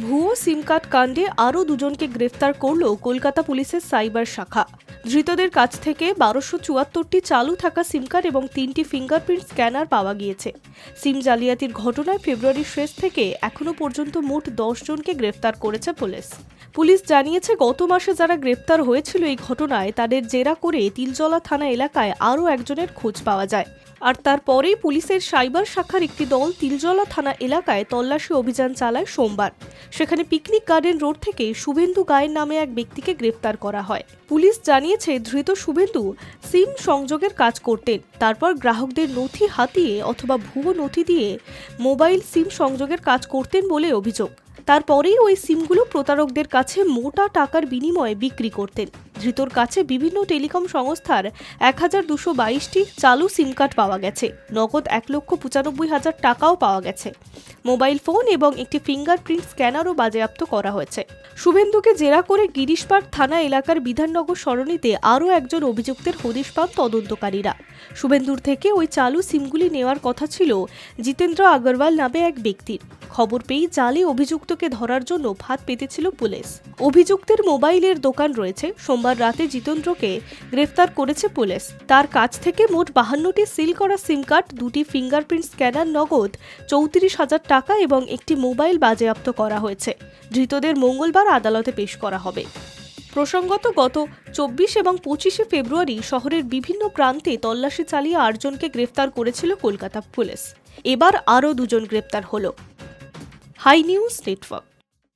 ভুয়ো সিম কার্ড কাণ্ডে আরও দুজনকে গ্রেফতার করল কলকাতা পুলিশের সাইবার শাখা। ধৃতদের কাছ থেকে 1274টি চালু থাকা সিম কার্ড এবং 3টি ফিঙ্গারপ্রিন্ট স্ক্যানার পাওয়া গিয়েছে। সিম জালিয়াতির ঘটনায় ফেব্রুয়ারির শেষ থেকে এখনো পর্যন্ত মোট 10 জনকে গ্রেফতার করেছে পুলিশ। পুলিশ জানিয়েছে, গত মাসে যারা গ্রেফতার হয়েছিল এই ঘটনায় তাদের জেরা করে তিলজলা থানা এলাকায় আরও একজনের খোঁজ পাওয়া যায়। আর তারপরেই পুলিশের সাইবার শাখার একটি দল তিলজলা থানা এলাকায় তল্লাশি অভিযান চালায় সোমবার। সেখানে পিকনিক গার্ডেন রোড থেকে শুভেন্দু গায়ের নামে এক ব্যক্তিকে গ্রেফতার করা হয়। পুলিশ জানিয়েছে, ধৃত শুভেন্দু সিম সংযোগের কাজ করতেন, তারপর গ্রাহকদের নথি হাতিয়ে অথবা ভুয়ো নথি দিয়ে মোবাইল সিম সংযোগের কাজ করতেন বলে অভিযোগ। তারপরেই ওই সিমগুলো প্রতারকদের কাছে মোটা টাকার বিনিময়ে বিক্রি করতেন। ধৃতর কাছে বিভিন্ন টেলিকম সংস্থার 1222টি চালু সিম কার্ড পাওয়া গেছে। নগদ 1,95,000 টাকাও পাওয়া গেছে। মোবাইল ফোন এবং একটি ফিঙ্গারপ্রিন্ট স্ক্যানারও বাজেয়াপ্ত করা হয়েছে। শুভেন্দুকে জেরা করে গিরিশপাড় থানা এলাকার বিধাননগর সরণিতে আরও একজন অভিযুক্তের হদিশ পান তদন্তকারীরা। শুভেন্দুর থেকে ওই চালু সিমগুলি নেওয়ার কথা ছিল জিতেন্দ্র আগরওয়াল নামে এক ব্যক্তির। খবর পেয়ে জালে অভিযুক্তকে ধরার জন্য ফাঁদ পেতেছিল পুলিশ। অভিযুক্তের মোবাইলের দোকান রয়েছে। সোমবার রাতে জিতেন্দ্রকে গ্রেফতার করেছে পুলিশ। তার কাছ থেকে মোট 52টি সিল করা সিম কার্ড, 2টি ফিঙ্গারপ্রিন্ট স্ক্যানার, নগদ 34,000 টাকা এবং একটি মোবাইল বাজেয়াপ্ত করা হয়েছে। ধৃতদের মঙ্গলবার আদালতে পেশ করা হবে। প্রসঙ্গত, গত 24 এবং 25শে ফেব্রুয়ারি শহরের বিভিন্ন প্রান্তে তল্লাশি চালিয়ে 8 জনকে গ্রেফতার করেছিল কলকাতা পুলিশ। এবার আরও 2 জন গ্রেফতার হলো। High news network.